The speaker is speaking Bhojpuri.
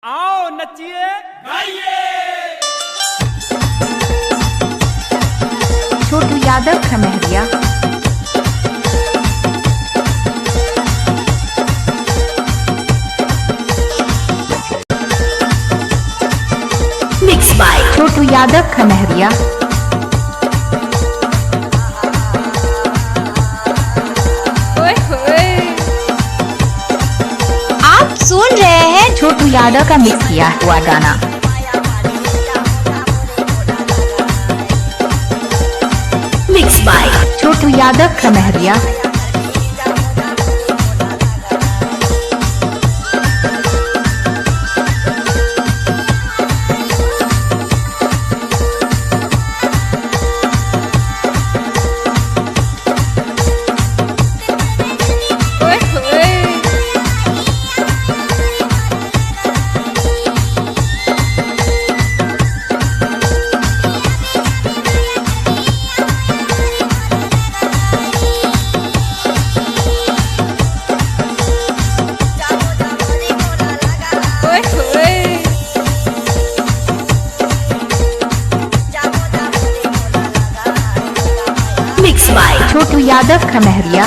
आओ नचिए गाइए। छोटू यादव खमहरिया। Mix by Chhotu Yadav Khamhariya. आप सुन रहे हैं छोटू यादव का मिक्स किया हुआ गाना। Mix by Chhotu Yadav Khamhariya. Mix by Chhotu Yadav Khamhariya.